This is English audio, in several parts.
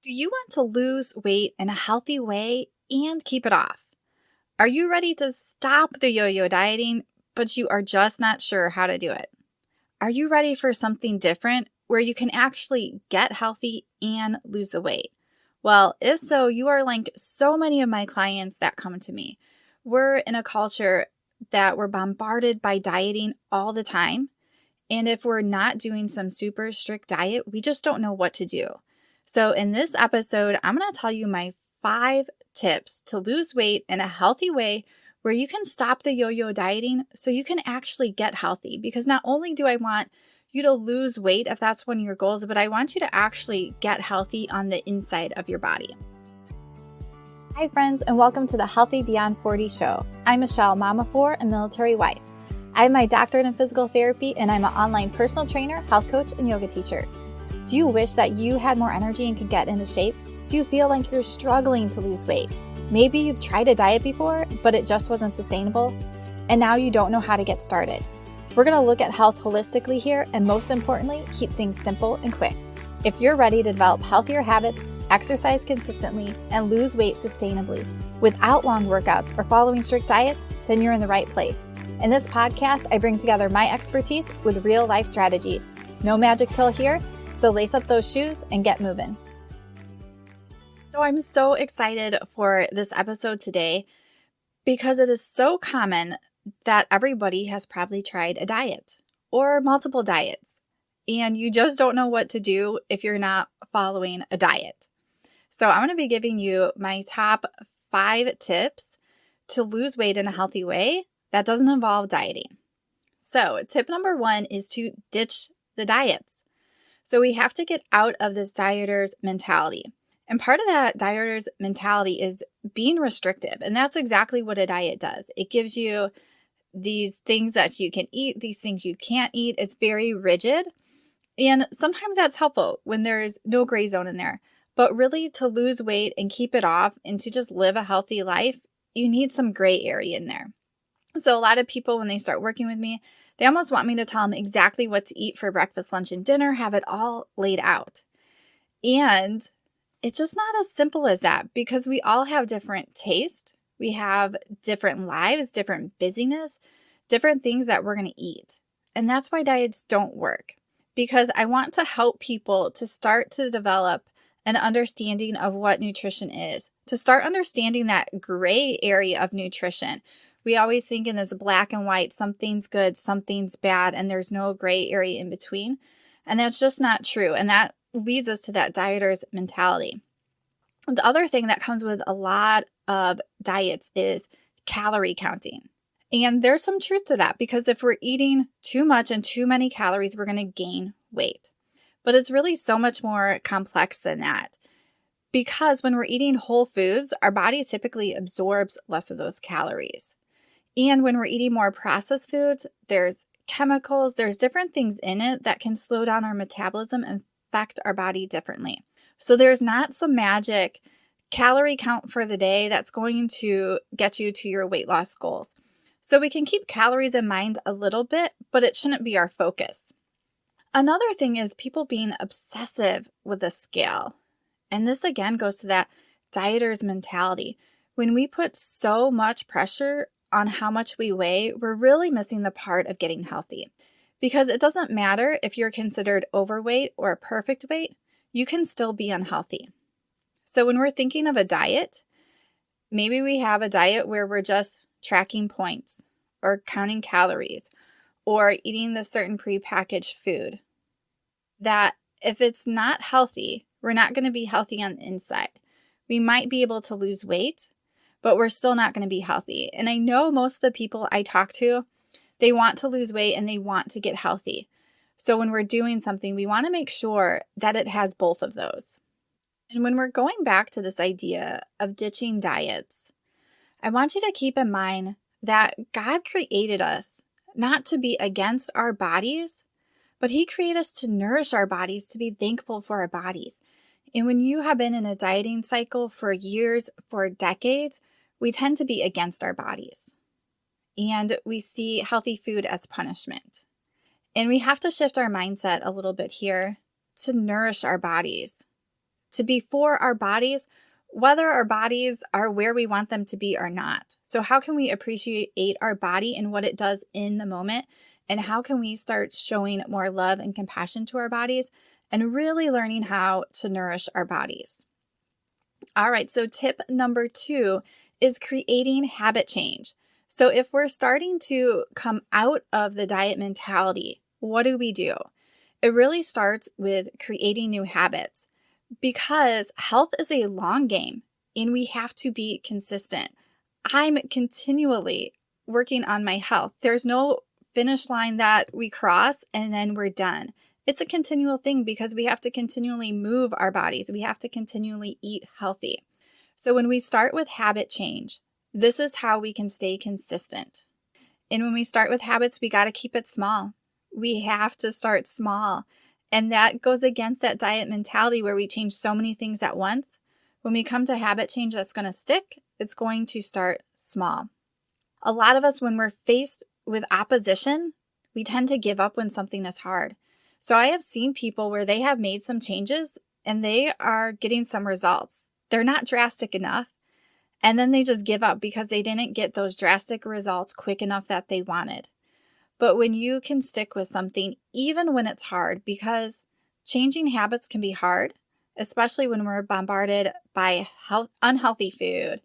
Do you want to lose weight in a healthy way and keep it off? Are you ready to stop the yo yo dieting, but you are just not sure how to do it? Are you ready for something different where you can actually get healthy and lose the weight? Well, if so, you are like so many of my clients that come to me. We're in a culture that we're bombarded by dieting all the time. And if we're not doing some super strict diet, we just don't know what to do. So, in this episode, I'm going to tell you my 5 tips to lose weight in a healthy way where you can stop the yo yo dieting so you can actually get healthy. Because not only do I want you to lose weight if that's one of your goals, but I want you to actually get healthy on the inside of your body. Hi, friends, and welcome to the Healthy Beyond 40 show. I'm Michelle, mom of 4 and military wife. I have my doctorate in physical therapy, and I'm an online personal trainer, health coach, and yoga teacher. Do you wish that you had more energy and could get into shape? Do you feel like you're struggling to lose weight? Maybe you've tried a diet before, but it just wasn't sustainable, and now you don't know how to get started. We're going to look at health holistically here, and most importantly, keep things simple and quick. If you're ready to develop healthier habits, exercise consistently, and lose weight sustainably without long workouts or following strict diets, then you're in the right place. In this podcast, I bring together my expertise with real life strategies. No magic pill here, so lace up those shoes and get moving. So I'm so excited for this episode today because it is so common that everybody has probably tried a diet or multiple diets, and you just don't know what to do if you're not following a diet. So I'm going to be giving you my top 5 tips to lose weight in a healthy way that doesn't involve dieting. So tip number 1 is to ditch the diets. So we have to get out of this dieter's mentality. And part of that dieter's mentality is being restrictive. And that's exactly what a diet does. It gives you these things that you can eat, these things you can't eat. It's very rigid. And sometimes that's helpful when there's no gray zone in there. But really, to lose weight and keep it off and to just live a healthy life, you need some gray area in there. So a lot of people, when they start working with me, they almost want me to tell them exactly what to eat for breakfast, lunch, and dinner, have it all laid out. And it's just not as simple as that because we all have different taste. We have different lives, different busyness, different things that we're going to eat. And that's why diets don't work, because I want to help people to start to develop an understanding of what nutrition is, to start understanding that gray area of nutrition. We always think in this black and white, something's good, something's bad, and there's no gray area in between. And that's just not true. And that leads us to that dieter's mentality. The other thing that comes with a lot of diets is calorie counting. And there's some truth to that, because if we're eating too much and too many calories, we're going to gain weight. But it's really so much more complex than that. Because when we're eating whole foods, our body typically absorbs less of those calories. And when we're eating more processed foods, there's chemicals, there's different things in it that can slow down our metabolism and affect our body differently. So there's not some magic calorie count for the day that's going to get you to your weight loss goals. So we can keep calories in mind a little bit, but it shouldn't be our focus. Another thing is people being obsessive with the scale. And this again goes to that dieter's mentality. When we put so much pressure on how much we weigh, we're really missing the part of getting healthy. Because it doesn't matter if you're considered overweight or perfect weight, you can still be unhealthy. So when we're thinking of a diet, maybe we have a diet where we're just tracking points or counting calories or eating this certain prepackaged food. That if it's not healthy, we're not going to be healthy on the inside. We might be able to lose weight, but we're still not going to be healthy. And I know most of the people I talk to, they want to lose weight and they want to get healthy. So when we're doing something, we want to make sure that it has both of those. And when we're going back to this idea of ditching diets, I want you to keep in mind that God created us not to be against our bodies, but He created us to nourish our bodies, to be thankful for our bodies. And when you have been in a dieting cycle for years, for decades, we tend to be against our bodies. And we see healthy food as punishment. And we have to shift our mindset a little bit here to nourish our bodies, to be for our bodies, whether our bodies are where we want them to be or not. So how can we appreciate our body and what it does in the moment? And how can we start showing more love and compassion to our bodies and really learning how to nourish our bodies? All right, so tip number 2 is creating habit change. So if we're starting to come out of the diet mentality, what do? It really starts with creating new habits because health is a long game and we have to be consistent. I'm continually working on my health. There's no finish line that we cross and then we're done. It's a continual thing because we have to continually move our bodies. We have to continually eat healthy. So when we start with habit change, this is how we can stay consistent. And when we start with habits, we got to keep it small. We have to start small. And that goes against that diet mentality where we change so many things at once. When we come to habit change that's going to stick, it's going to start small. A lot of us, when we're faced with opposition, we tend to give up when something is hard. So I have seen people where they have made some changes and they are getting some results. They're not drastic enough. And then they just give up because they didn't get those drastic results quick enough that they wanted. But when you can stick with something, even when it's hard, because changing habits can be hard, especially when we're bombarded by unhealthy food,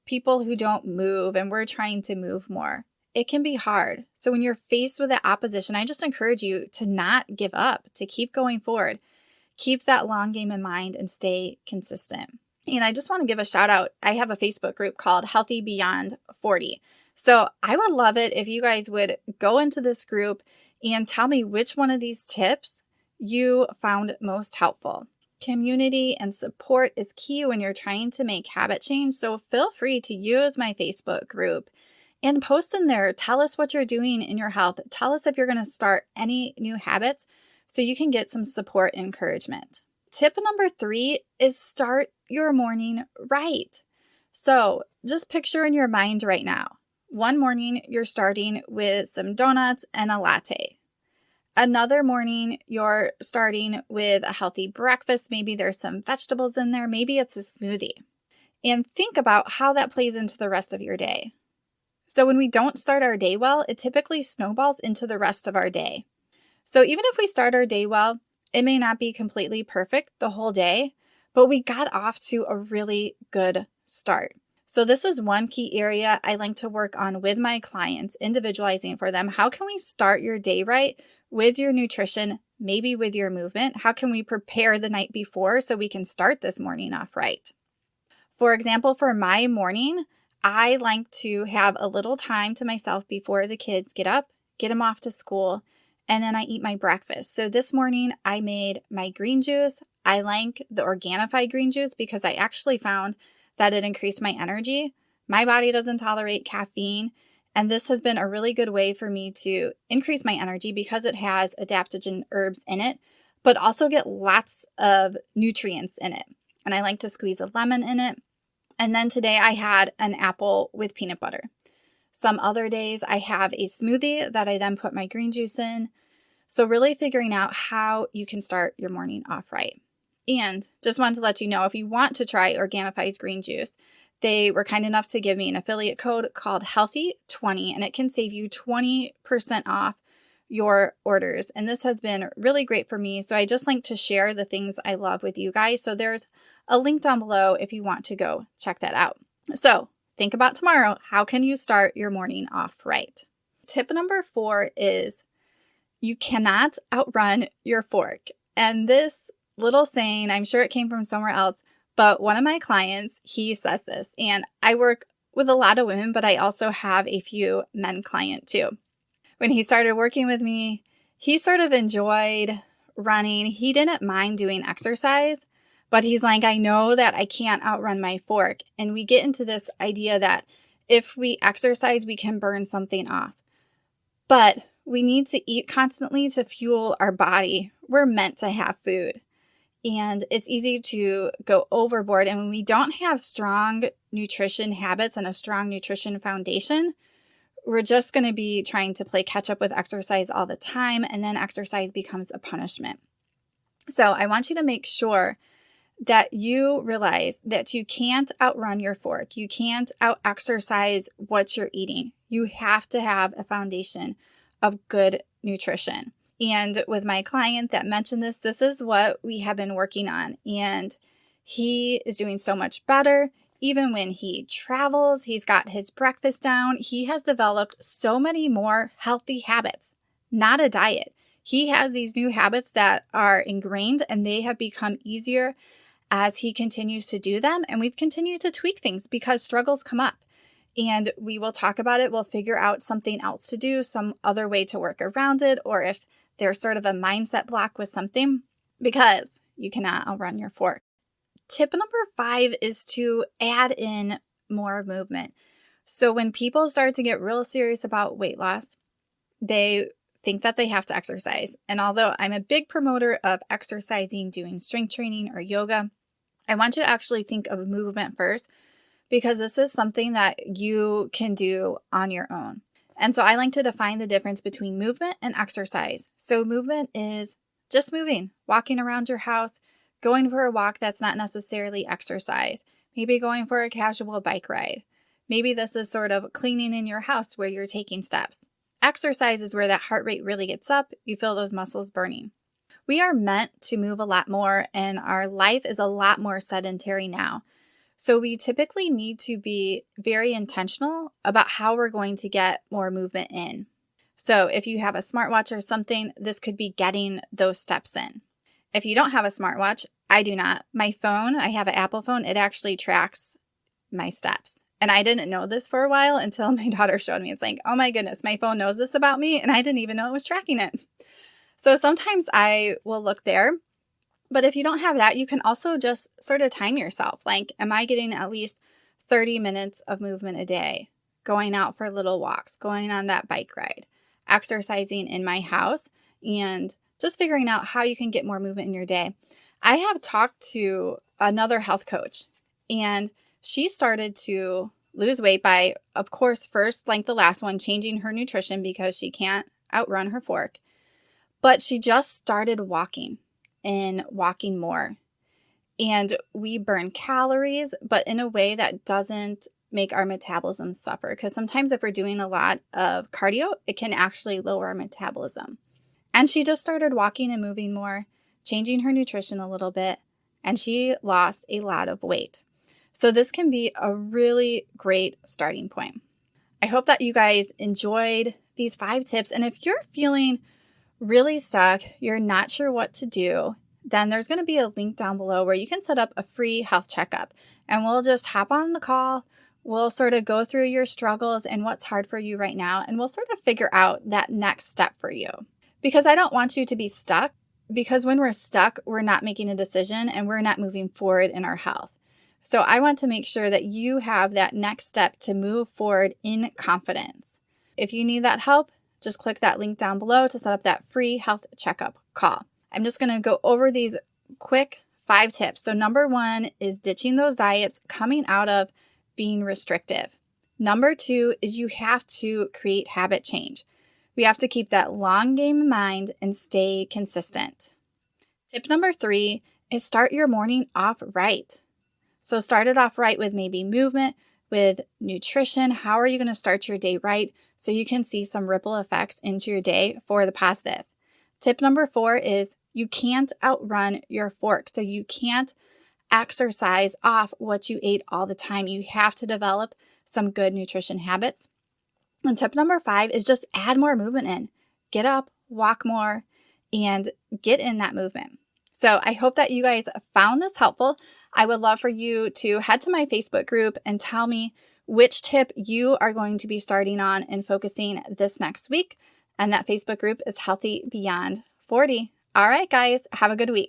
people who don't move, and we're trying to move more. It can be hard. So when you're faced with that opposition, I just encourage you to not give up, to keep going forward. Keep that long game in mind and stay consistent. And I just want to give a shout out. I have a Facebook group called Healthy Beyond 40. So I would love it if you guys would go into this group and tell me which one of these tips you found most helpful. Community and support is key when you're trying to make habit change. So feel free to use my Facebook group and post in there. Tell us what you're doing in your health. Tell us if you're going to start any new habits so you can get some support and encouragement. Tip number 3 is start your morning right. So just picture in your mind right now. One morning, you're starting with some donuts and a latte. Another morning, you're starting with a healthy breakfast. Maybe there's some vegetables in there. Maybe it's a smoothie. And think about how that plays into the rest of your day. So when we don't start our day well, it typically snowballs into the rest of our day. So even if we start our day well, it may not be completely perfect the whole day, but we got off to a really good start. So this is one key area I like to work on with my clients, individualizing for them. How can we start your day right with your nutrition, maybe with your movement? How can we prepare the night before so we can start this morning off right? For example, for my morning, I like to have a little time to myself before the kids get up, get them off to school, and then I eat my breakfast. So this morning I made my green juice. I like the Organifi green juice because I actually found that it increased my energy. My body doesn't tolerate caffeine, and this has been a really good way for me to increase my energy because it has adaptogen herbs in it, but also get lots of nutrients in it. And I like to squeeze a lemon in it. And then today I had an apple with peanut butter. Some other days I have a smoothie that I then put my green juice in. So really figuring out how you can start your morning off right. And just wanted to let you know, if you want to try Organifi's green juice, they were kind enough to give me an affiliate code called Healthy20, and it can save you 20% off your orders. And this has been really great for me. So I just like to share the things I love with you guys. So there's a link down below if you want to go check that out. So think about tomorrow. How can you start your morning off right? Tip number 4 is you cannot outrun your fork. And this little saying, I'm sure it came from somewhere else, but one of my clients, he says this, and I work with a lot of women, but I also have a few men client too. When he started working with me, he sort of enjoyed running. He didn't mind doing exercise, but he's like, I know that I can't outrun my fork. And we get into this idea that if we exercise, we can burn something off. But we need to eat constantly to fuel our body. We're meant to have food. And it's easy to go overboard. And when we don't have strong nutrition habits and a strong nutrition foundation, we're just going to be trying to play catch up with exercise all the time. And then exercise becomes a punishment. So I want you to make sure that you realize that you can't outrun your fork. You can't out exercise what you're eating. You have to have a foundation of good nutrition. And with my client that mentioned this, this is what we have been working on. And he is doing so much better. Even when he travels, he's got his breakfast down. He has developed so many more healthy habits, not a diet. He has these new habits that are ingrained and they have become easier as he continues to do them. And we've continued to tweak things because struggles come up and we will talk about it. We'll figure out something else to do, some other way to work around it, or if there's sort of a mindset block with something, because you cannot outrun your fork. Tip number 5 is to add in more movement. So when people start to get real serious about weight loss, they think that they have to exercise. And although I'm a big promoter of exercising, doing strength training or yoga, I want you to actually think of movement first, because this is something that you can do on your own. And so I like to define the difference between movement and exercise. So movement is just moving, walking around your house, going for a walk that's not necessarily exercise, maybe going for a casual bike ride. Maybe this is sort of cleaning in your house where you're taking steps. Exercise is where that heart rate really gets up. You feel those muscles burning. We are meant to move a lot more, and our life is a lot more sedentary now. So we typically need to be very intentional about how we're going to get more movement in. So if you have a smartwatch or something, this could be getting those steps in. If you don't have a smartwatch, I do not. My phone, I have an Apple phone, it actually tracks my steps. And I didn't know this for a while until my daughter showed me. It's like, oh my goodness, my phone knows this about me, and I didn't even know it was tracking it. So sometimes I will look there. But if you don't have that, you can also just sort of time yourself. Like, am I getting at least 30 minutes of movement a day? Going out for little walks, going on that bike ride, exercising in my house, and just figuring out how you can get more movement in your day. I have talked to another health coach, and she started to lose weight by, of course, first, like the last one, changing her nutrition because she can't outrun her fork. But she just started walking and walking more. And we burn calories, but in a way that doesn't make our metabolism suffer. Because sometimes if we're doing a lot of cardio, it can actually lower our metabolism. And she just started walking and moving more, changing her nutrition a little bit, and she lost a lot of weight. So this can be a really great starting point. I hope that you guys enjoyed these 5 tips. And if you're feeling really stuck, you're not sure what to do, then there's going to be a link down below where you can set up a free health checkup. And we'll just hop on the call. We'll sort of go through your struggles and what's hard for you right now. And we'll sort of figure out that next step for you. Because I don't want you to be stuck, because when we're stuck, we're not making a decision and we're not moving forward in our health. So I want to make sure that you have that next step to move forward in confidence. If you need that help, just click that link down below to set up that free health checkup call. I'm just going to go over these quick 5 tips. So number 1 is ditching those diets coming out of being restrictive. Number 2 is you have to create habit change. We have to keep that long game in mind and stay consistent. Tip number 3 is start your morning off right. So start it off right with maybe movement, with nutrition. How are you going to start your day right so you can see some ripple effects into your day for the positive? Tip number 4 is you can't outrun your fork. So you can't exercise off what you ate all the time. You have to develop some good nutrition habits. And tip number 5 is just add more movement in. Get up, walk more, and get in that movement. So I hope that you guys found this helpful. I would love for you to head to my Facebook group and tell me which tip you are going to be starting on and focusing this next week. And that Facebook group is Healthy Beyond 40. All right, guys, have a good week.